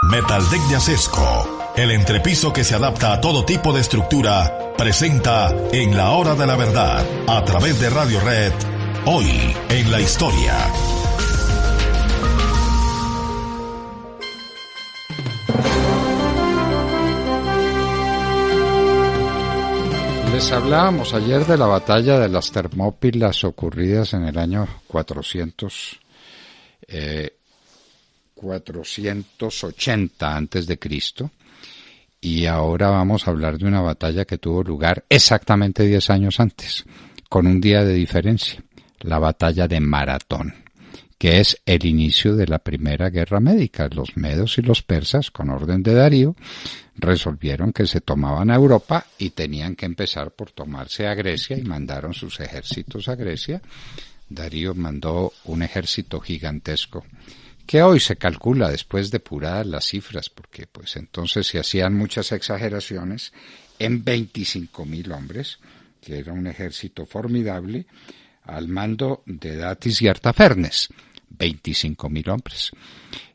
Metaldeck de Acesco, el entrepiso que se adapta a todo tipo de estructura, presenta En la Hora de la Verdad, a través de Radio Red, hoy en la historia. Les hablábamos ayer de la batalla de las Termópilas ocurridas en el año 480 antes de Cristo, y ahora vamos a hablar de una batalla que tuvo lugar exactamente 10 años antes, con un día de diferencia, la batalla de Maratón, que es el inicio de la primera guerra médica. Los medos y los persas, con orden de Darío, resolvieron que se tomaban a Europa y tenían que empezar por tomarse a Grecia, y mandaron sus ejércitos a Grecia. Darío mandó un ejército gigantesco, que hoy se calcula, después depuradas las cifras, porque pues entonces se hacían muchas exageraciones, en 25.000 hombres, que era un ejército formidable, al mando de Datis y Artafernes, 25.000 hombres.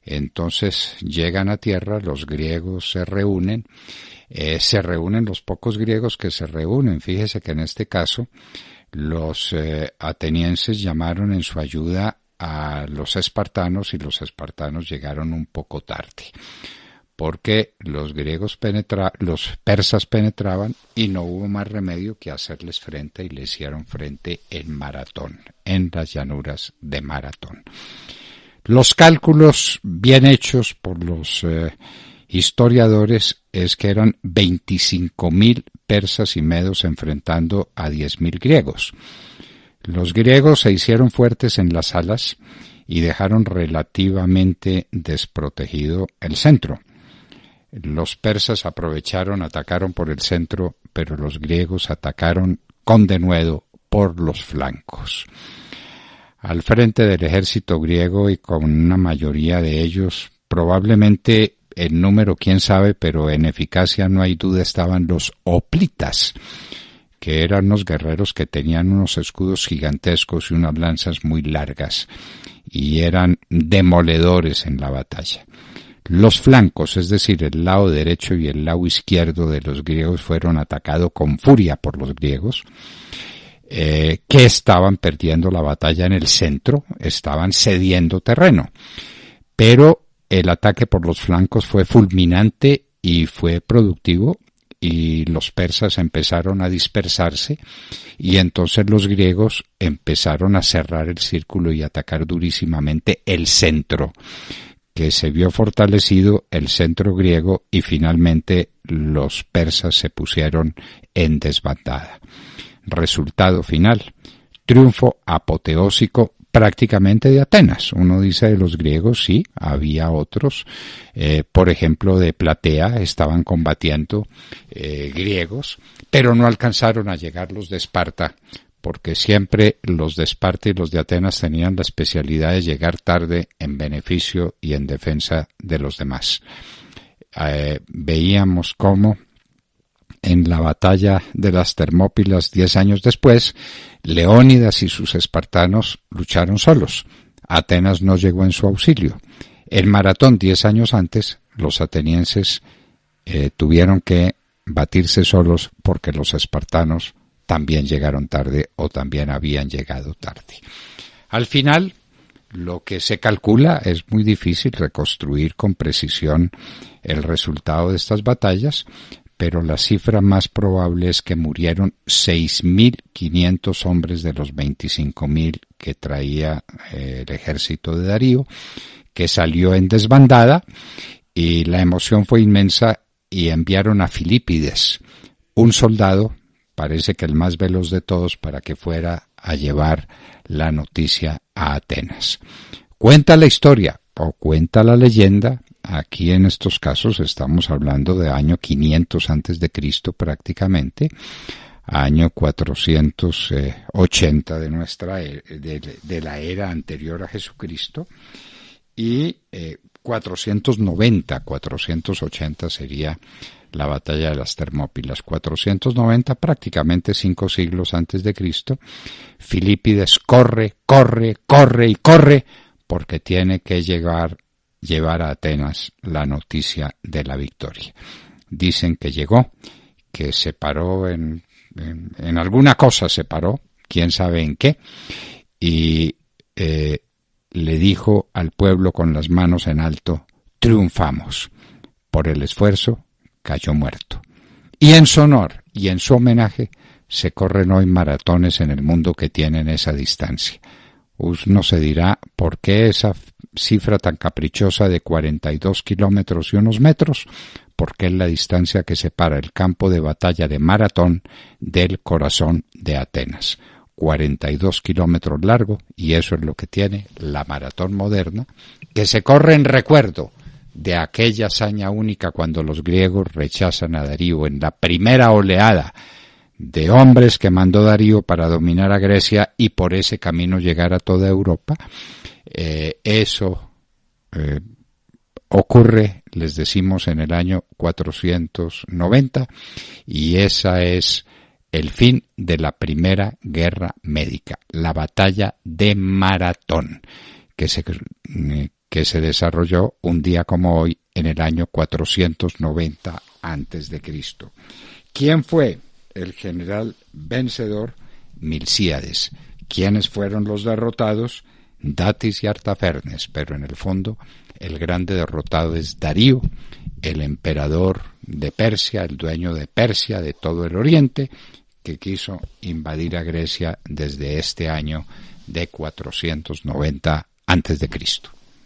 Entonces llegan a tierra, los griegos se reúnen los pocos griegos que se reúnen. Fíjese que en este caso los atenienses llamaron en su ayuda a los espartanos, y los espartanos llegaron un poco tarde, porque los persas penetraban y no hubo más remedio que hacerles frente, y le hicieron frente en Maratón, en las llanuras de Maratón. Los cálculos bien hechos por los historiadores es que eran 25.000 persas y medos enfrentando a 10.000 griegos. Los griegos se hicieron fuertes en las alas y dejaron relativamente desprotegido el centro. Los persas atacaron por el centro, pero los griegos atacaron con denuedo por los flancos. Al frente del ejército griego, y con una mayoría de ellos, probablemente el número quién sabe, pero en eficacia no hay duda, estaban los hoplitas, que eran unos guerreros que tenían unos escudos gigantescos y unas lanzas muy largas, y eran demoledores en la batalla. Los flancos, es decir, el lado derecho y el lado izquierdo de los griegos, fueron atacados con furia por los griegos, que estaban perdiendo la batalla en el centro, estaban cediendo terreno. Pero el ataque por los flancos fue fulminante y fue productivo, y los persas empezaron a dispersarse, y entonces los griegos empezaron a cerrar el círculo y atacar durísimamente el centro, que se vio fortalecido el centro griego, y finalmente los persas se pusieron en desbandada. Resultado final: triunfo apoteósico prácticamente de Atenas. Uno dice de los griegos, sí, había otros, por ejemplo de Platea estaban combatiendo griegos, pero no alcanzaron a llegar los de Esparta, porque siempre los de Esparta y los de Atenas tenían la especialidad de llegar tarde en beneficio y en defensa de los demás. Veíamos cómo en la batalla de las Termópilas 10 años después, Leónidas y sus espartanos lucharon solos. Atenas no llegó en su auxilio. En Maratón 10 años antes, los atenienses tuvieron que batirse solos, porque los espartanos también llegaron tarde, o también habían llegado tarde. Al final, lo que se calcula, es muy difícil reconstruir con precisión el resultado de estas batallas, pero la cifra más probable es que murieron 6.500 hombres de los 25.000 que traía el ejército de Darío, que salió en desbandada, y la emoción fue inmensa, y enviaron a Filípides, un soldado, parece que el más veloz de todos, para que fuera a llevar la noticia a Atenas. Cuenta la historia, o cuenta la leyenda. Aquí en estos casos estamos hablando de año 500 antes de Cristo prácticamente, año 480 de la era anterior a Jesucristo, y 480 sería la batalla de las Termópilas. 490, prácticamente 5 siglos antes de Cristo. Filípides corre, porque tiene que llegar llevar a Atenas la noticia de la victoria. Dicen que llegó, que se paró en alguna cosa, se paró, quién sabe en qué, y le dijo al pueblo con las manos en alto: triunfamos. Por el esfuerzo cayó muerto. Y en su honor y en su homenaje se corren hoy maratones en el mundo que tienen esa distancia. Uno se dirá, ¿por qué esa cifra tan caprichosa de 42 kilómetros y unos metros? Porque es la distancia que separa el campo de batalla de Maratón del corazón de Atenas. 42 kilómetros largo, y eso es lo que tiene la maratón moderna, que se corre en recuerdo de aquella hazaña única cuando los griegos rechazan a Darío en la primera oleada de hombres que mandó Darío para dominar a Grecia y por ese camino llegar a toda Europa. Eso ocurre, les decimos, en el año 490, y esa es el fin de la Primera Guerra Médica, la batalla de Maratón, que se desarrolló un día como hoy en el año 490 a.C. ¿Quién fue el general vencedor? Milcíades. ¿Quiénes fueron los derrotados? Datis y Artafernes, pero en el fondo el grande derrotado es Darío, el emperador de Persia, el dueño de Persia, de todo el Oriente, que quiso invadir a Grecia desde este año de 490 a.C.